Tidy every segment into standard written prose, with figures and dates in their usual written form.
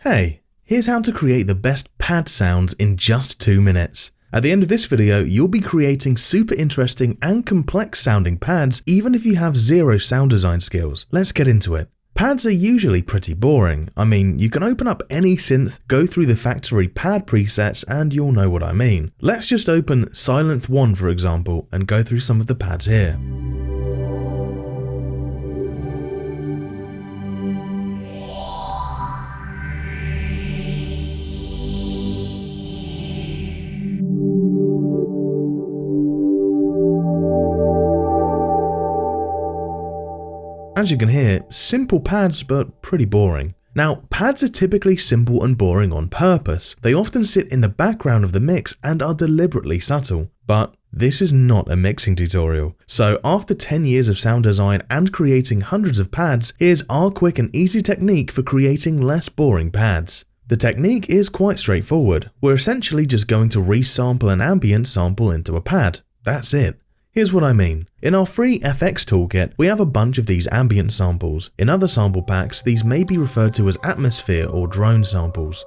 Hey, here's how to create the best pad sounds in just 2 minutes. At the end of this video, you'll be creating super interesting and complex sounding pads even if you have zero sound design skills. Let's get into it. Pads are usually pretty boring. I mean, you can open up any synth, go through the factory pad presets, and you'll know what I mean. Let's just open Sylenth 1 for example and go through some of the pads here. As you can hear, simple pads but pretty boring. Now, pads are typically simple and boring on purpose. They often sit in the background of the mix and are deliberately subtle. But this is not a mixing tutorial. So after 10 years of sound design and creating hundreds of pads, here's our quick and easy technique for creating less boring pads. The technique is quite straightforward. We're essentially just going to resample an ambient sample into a pad. That's it. Here's what I mean. In our free FX toolkit, we have a bunch of these ambient samples. In other sample packs, these may be referred to as atmosphere or drone samples.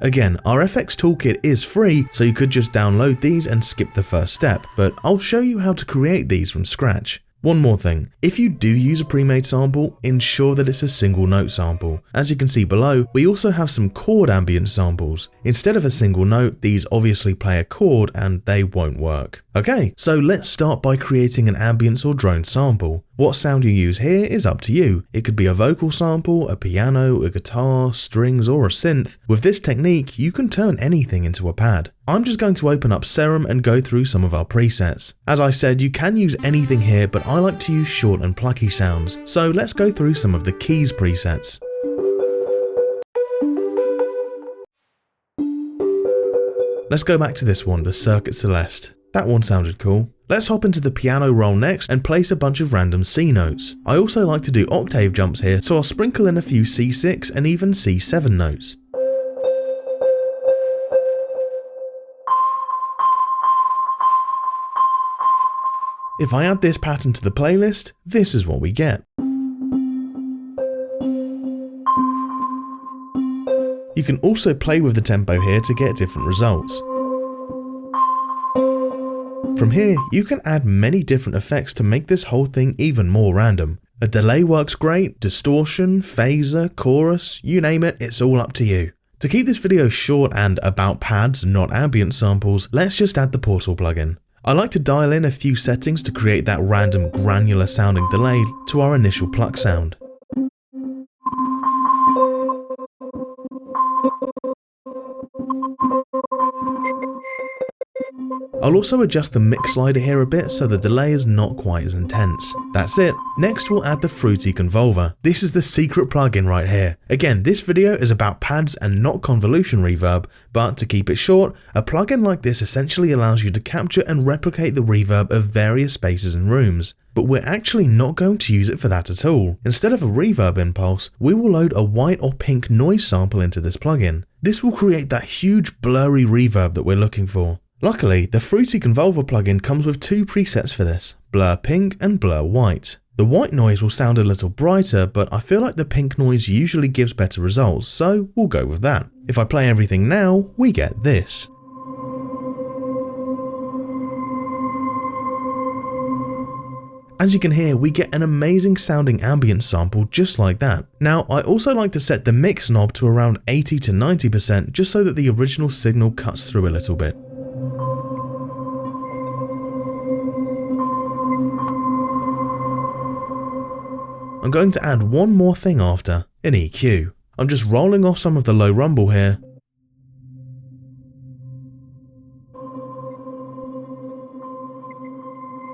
Again, our FX toolkit is free, so you could just download these and skip the first step, but I'll show you how to create these from scratch. One more thing, if you do use a pre-made sample, ensure that it's a single note sample. As you can see below, we also have some chord ambient samples. Instead of a single note, these obviously play a chord and they won't work. Okay, so let's start by creating an ambience or drone sample. What sound you use here is up to you. It could be a vocal sample, a piano, a guitar, strings, or a synth. With this technique, you can turn anything into a pad. I'm just going to open up Serum and go through some of our presets. As I said, you can use anything here, but I like to use short and plucky sounds. So let's go through some of the keys presets. Let's go back to this one, the Circuit Celeste. That one sounded cool. Let's hop into the piano roll next and place a bunch of random C notes. I also like to do octave jumps here, so I'll sprinkle in a few C6 and even C7 notes. If I add this pattern to the playlist, this is what we get. You can also play with the tempo here to get different results. From here, you can add many different effects to make this whole thing even more random. A delay works great, distortion, phaser, chorus, you name it, it's all up to you. To keep this video short and about pads, not ambient samples, let's just add the Portal plugin. I like to dial in a few settings to create that random granular sounding delay to our initial pluck sound. I'll also adjust the mix slider here a bit so the delay is not quite as intense. That's it. Next we'll add the Fruity Convolver. This is the secret plugin right here. Again, this video is about pads and not convolution reverb, but to keep it short, a plugin like this essentially allows you to capture and replicate the reverb of various spaces and rooms. But we're actually not going to use it for that at all. Instead of a reverb impulse, we will load a white or pink noise sample into this plugin. This will create that huge blurry reverb that we're looking for. Luckily, the Fruity Convolver plugin comes with 2 presets for this, Blur Pink and Blur White. The white noise will sound a little brighter, but I feel like the pink noise usually gives better results, so we'll go with that. If I play everything now, we get this. As you can hear, we get an amazing sounding ambient sample just like that. Now, I also like to set the mix knob to around 80 to 90% just so that the original signal cuts through a little bit. I'm going to add one more thing after, an EQ. I'm just rolling off some of the low rumble here.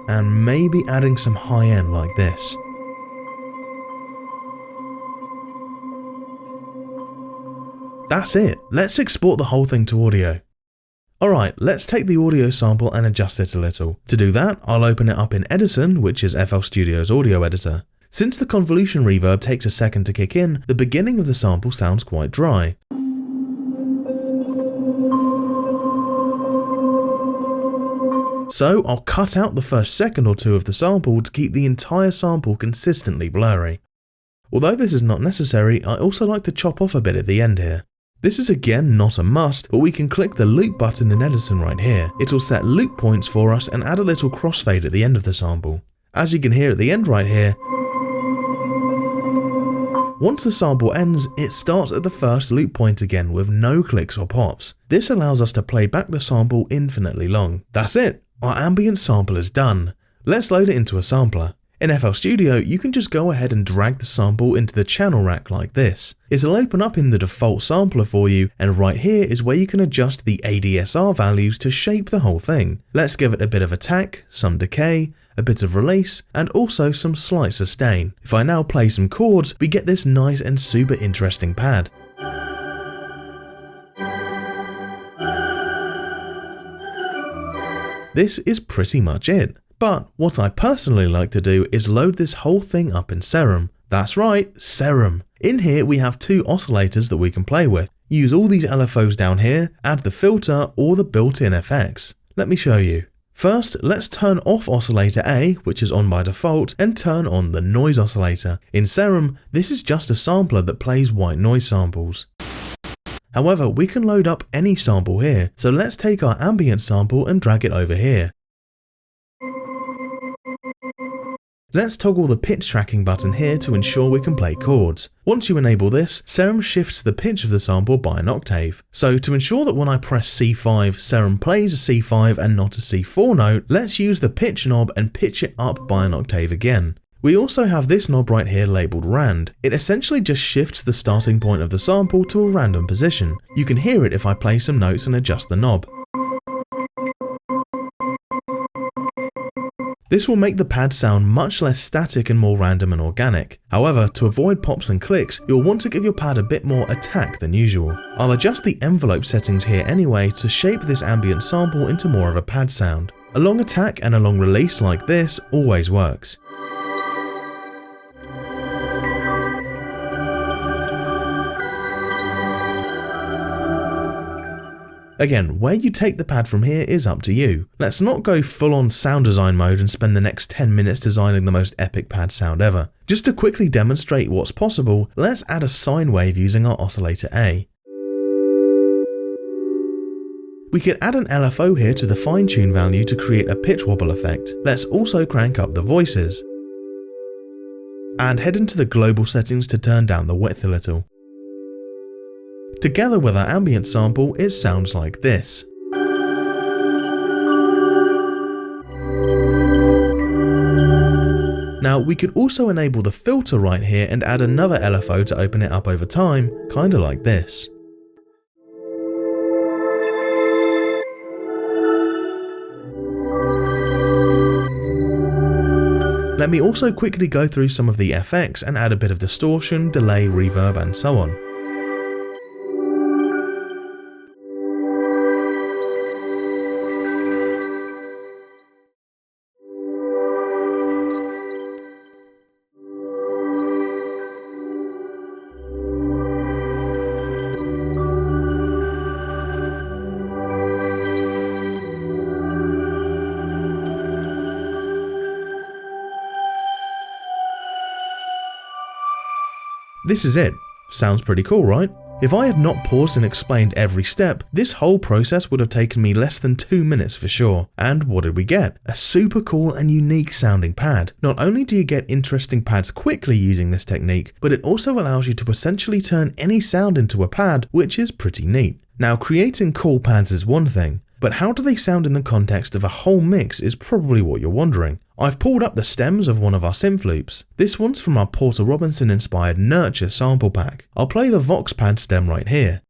And maybe adding some high end like this. That's it. Let's export the whole thing to audio. Alright, let's take the audio sample and adjust it a little. To do that, I'll open it up in Edison, which is FL Studio's audio editor. Since the convolution reverb takes a second to kick in, the beginning of the sample sounds quite dry. So I'll cut out the first second or two of the sample to keep the entire sample consistently blurry. Although this is not necessary, I also like to chop off a bit at the end here. This is again not a must, but we can click the loop button in Edison right here. It will set loop points for us and add a little crossfade at the end of the sample. As you can hear at the end right here, once the sample ends, it starts at the first loop point again with no clicks or pops. This allows us to play back the sample infinitely long. That's it, our ambient sample is done. Let's load it into a sampler. In FL Studio, you can just go ahead and drag the sample into the channel rack like this. It'll open up in the default sampler for you, and right here is where you can adjust the ADSR values to shape the whole thing. Let's give it a bit of attack, some decay, a bit of release, and also some slight sustain. If I now play some chords, we get this nice and super interesting pad. This is pretty much it. But what I personally like to do is load this whole thing up in Serum. That's right, Serum. In here we have two oscillators that we can play with. Use all these LFOs down here, add the filter or the built-in FX. Let me show you. First, let's turn off oscillator A, which is on by default, and turn on the noise oscillator. In Serum, this is just a sampler that plays white noise samples. However, we can load up any sample here, so let's take our ambient sample and drag it over here. Let's toggle the pitch tracking button here to ensure we can play chords. Once you enable this, Serum shifts the pitch of the sample by an octave. So to ensure that when I press C5, Serum plays a C5 and not a C4 note, let's use the pitch knob and pitch it up by an octave again. We also have this knob right here labelled Rand. It essentially just shifts the starting point of the sample to a random position. You can hear it if I play some notes and adjust the knob. This will make the pad sound much less static and more random and organic. However, to avoid pops and clicks, you'll want to give your pad a bit more attack than usual. I'll adjust the envelope settings here anyway to shape this ambient sample into more of a pad sound. A long attack and a long release like this always works. Again, where you take the pad from here is up to you. Let's not go full on sound design mode and spend the next 10 minutes designing the most epic pad sound ever. Just to quickly demonstrate what's possible, let's add a sine wave using our oscillator A. We could add an LFO here to the fine tune value to create a pitch wobble effect. Let's also crank up the voices. And head into the global settings to turn down the width a little. Together with our ambient sample, it sounds like this. Now we could also enable the filter right here and add another LFO to open it up over time, kinda like this. Let me also quickly go through some of the FX and add a bit of distortion, delay, reverb and so on. This is it. Sounds pretty cool, right? If I had not paused and explained every step, this whole process would have taken me less than 2 minutes for sure. And what did we get? A super cool and unique sounding pad. Not only do you get interesting pads quickly using this technique, but it also allows you to essentially turn any sound into a pad, which is pretty neat. Now, creating cool pads is one thing, but how do they sound in the context of a whole mix is probably what you're wondering. I've pulled up the stems of one of our synth loops. This one's from our Porter Robinson inspired Nurture sample pack. I'll play the Vox pad stem right here.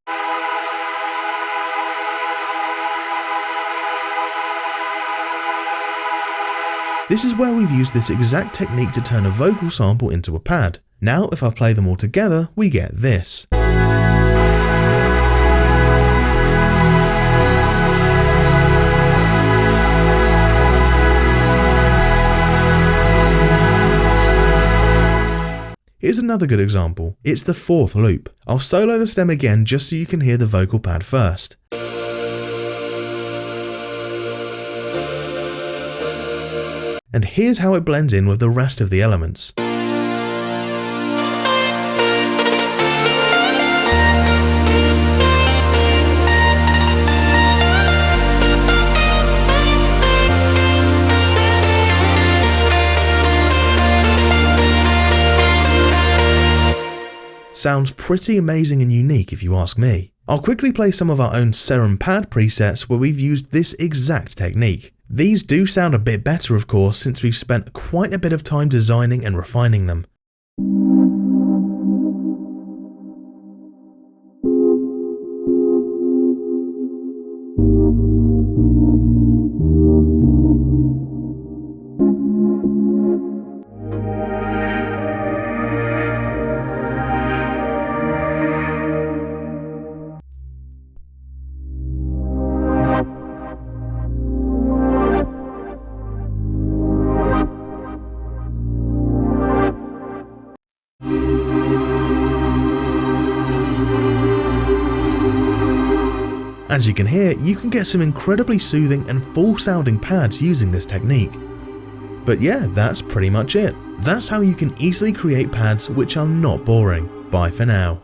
This is where we've used this exact technique to turn a vocal sample into a pad. Now if I play them all together, we get this. Here's another good example. It's the 4th loop. I'll solo the stem again just so you can hear the vocal pad first. And here's how it blends in with the rest of the elements. Sounds pretty amazing and unique if you ask me. I'll quickly play some of our own Serum pad presets where we've used this exact technique. These do sound a bit better of course since we've spent quite a bit of time designing and refining them. As you can hear, you can get some incredibly soothing and full sounding pads using this technique. But yeah, that's pretty much it. That's how you can easily create pads which are not boring. Bye for now.